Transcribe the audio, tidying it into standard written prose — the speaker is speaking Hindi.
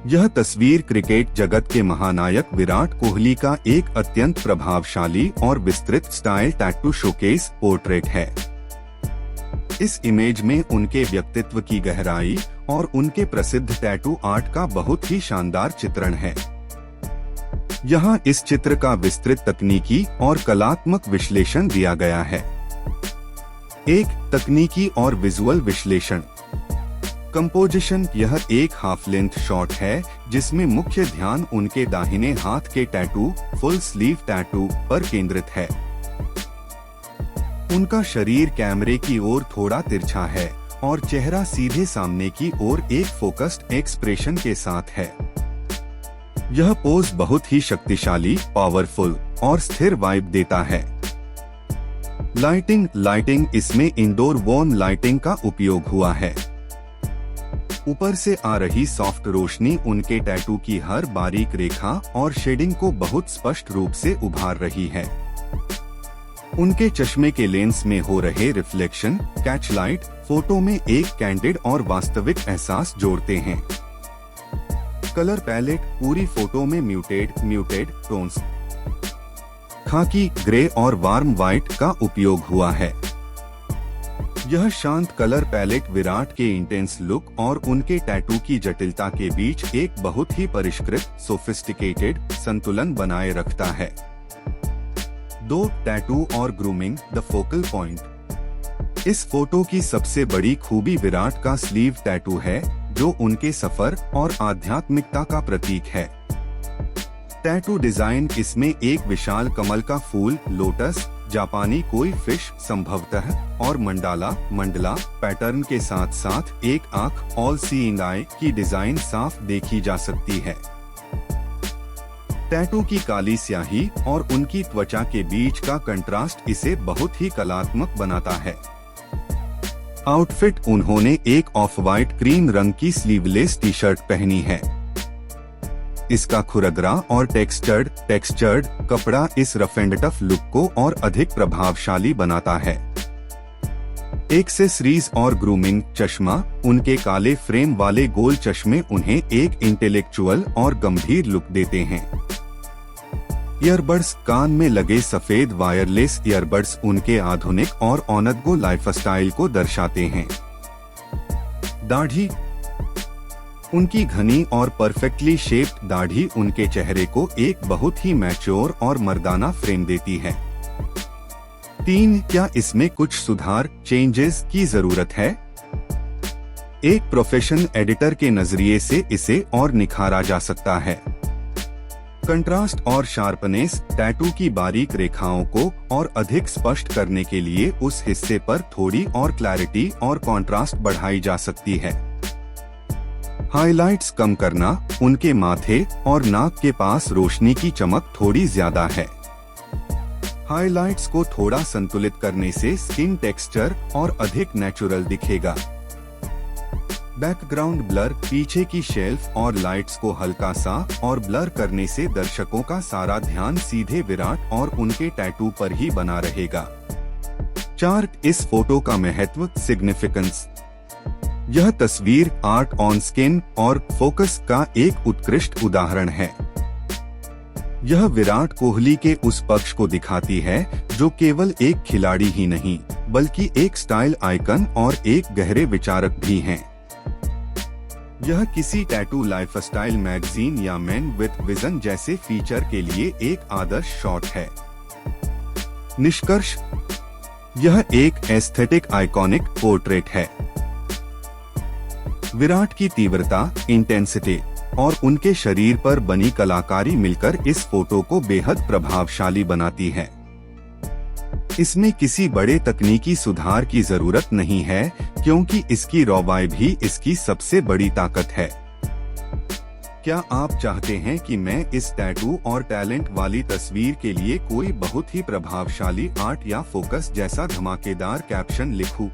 यह तस्वीर क्रिकेट जगत के महानायक विराट कोहली का एक अत्यंत प्रभावशाली और विस्तृत स्टाइल टैटू शोकेस पोर्ट्रेट है। इस इमेज में उनके व्यक्तित्व की गहराई और उनके प्रसिद्ध टैटू आर्ट का बहुत ही शानदार चित्रण है। यहाँ इस चित्र का विस्तृत तकनीकी और कलात्मक विश्लेषण दिया गया है। एक तकनीकी और विजुअल विश्लेषण। कंपोजिशन। यह एक हाफ लेंथ शॉट है जिसमें मुख्य ध्यान उनके दाहिने हाथ के टैटू फुल स्लीव टैटू पर केंद्रित है। उनका शरीर कैमरे की ओर थोड़ा तिरछा है और चेहरा सीधे सामने की ओर एक फोकस्ड एक्सप्रेशन के साथ है। यह पोज बहुत ही शक्तिशाली, पावरफुल और स्थिर वाइब देता है। लाइटिंग इसमें इंडोर वॉर्म लाइटिंग का उपयोग हुआ है। ऊपर से आ रही सॉफ्ट रोशनी उनके टैटू की हर बारीक रेखा और शेडिंग को बहुत स्पष्ट रूप से उभार रही है। उनके चश्मे के लेंस में हो रहे रिफ्लेक्शन, कैच लाइट फोटो में एक कैंडिड और वास्तविक एहसास जोड़ते हैं। Colour palette. पूरी फोटो में म्यूटेड टोन्स, खाकी, ग्रे और वार्म व्हाइट का उपयोग हुआ है। यह शांत कलर पैलेट विराट के इंटेंस लुक और उनके टैटू की जटिलता के बीच एक बहुत ही परिष्कृत, सोफिस्टिकेटेड संतुलन बनाए रखता है। 2. टैटू और ग्रूमिंग द फोकल पॉइंट। इस फोटो की सबसे बड़ी खूबी विराट का स्लीव टैटू है, जो उनके सफर और आध्यात्मिकता का प्रतीक है। Tattoo design. इसमें एक विशाल कमल का फूल, लोटस, जापानी कोई फिश संभवतः और मंडला पैटर्न के साथ साथ एक आंख, ऑल सीइंग आई की डिजाइन साफ देखी जा सकती है। टैटू की काली स्याही और उनकी त्वचा के बीच का कंट्रास्ट इसे बहुत ही कलात्मक बनाता है। आउटफिट। उन्होंने एक ऑफ वाइट क्रीम रंग की स्लीवलेस टी शर्ट पहनी है। इसका खुरदरा और टेक्सचर्ड कपड़ा इस रफ एंड टफ लुक को और अधिक प्रभावशाली बनाता है। एक्सेसरीज और ग्रूमिंग। चश्मा। उनके काले फ्रेम वाले गोल चश्मे उन्हें एक इंटेलेक्चुअल और गंभीर लुक देते हैं। ईयरबड्स। कान में लगे सफेद वायरलेस ईयरबड्स उनके आधुनिक और ऑनदगो लाइफस्टाइल को दर्शाते हैं। दाढ़ी। उनकी घनी और परफेक्टली शेप्ड दाढ़ी उनके चेहरे को एक बहुत ही मैच्योर और मर्दाना फ्रेम देती है। 3. क्या इसमें कुछ सुधार, चेंजेस की जरूरत है? एक प्रोफेशनल एडिटर के नजरिए से इसे और निखारा जा सकता है। कंट्रास्ट और शार्पनेस। टैटू की बारीक रेखाओं को और अधिक स्पष्ट करने के लिए उस हिस्से पर थोड़ी और क्लैरिटी और कंट्रास्ट बढ़ाई जा सकती है। हाइलाइट्स कम करना। उनके माथे और नाक के पास रोशनी की चमक थोड़ी ज्यादा है। हाइलाइट्स को थोड़ा संतुलित करने से स्किन टेक्सचर और अधिक नेचुरल दिखेगा। Background blur. पीछे की शेल्फ और लाइट्स को हल्का सा और ब्लर करने से दर्शकों का सारा ध्यान सीधे विराट और उनके टैटू पर ही बना रहेगा। 4. इस फोटो का महत्व, सिग्निफिकेंस। यह तस्वीर आर्ट ऑन स्किन और फोकस का एक उत्कृष्ट उदाहरण है। यह विराट कोहली के उस पक्ष को दिखाती है जो केवल एक खिलाड़ी ही नहीं बल्कि एक स्टाइल आइकन और एक गहरे विचारक भी हैं। यह किसी टैटू लाइफस्टाइल मैगजीन या मैन विद विजन जैसे फीचर के लिए एक आदर्श शॉट है। निष्कर्ष। यह एक एस्थेटिक आइकॉनिक पोर्ट्रेट है। विराट की तीव्रता, इंटेंसिटी और उनके शरीर पर बनी कलाकारी मिलकर इस फोटो को बेहद प्रभावशाली बनाती है। इसमें किसी बड़े तकनीकी सुधार की जरूरत नहीं है क्योंकि इसकी रॉ वाइब भी इसकी सबसे बड़ी ताकत है। क्या आप चाहते हैं कि मैं इस टैटू और टैलेंट वाली तस्वीर के लिए कोई बहुत ही प्रभावशाली आर्ट या फोकस जैसा धमाकेदार कैप्शन लिखूं?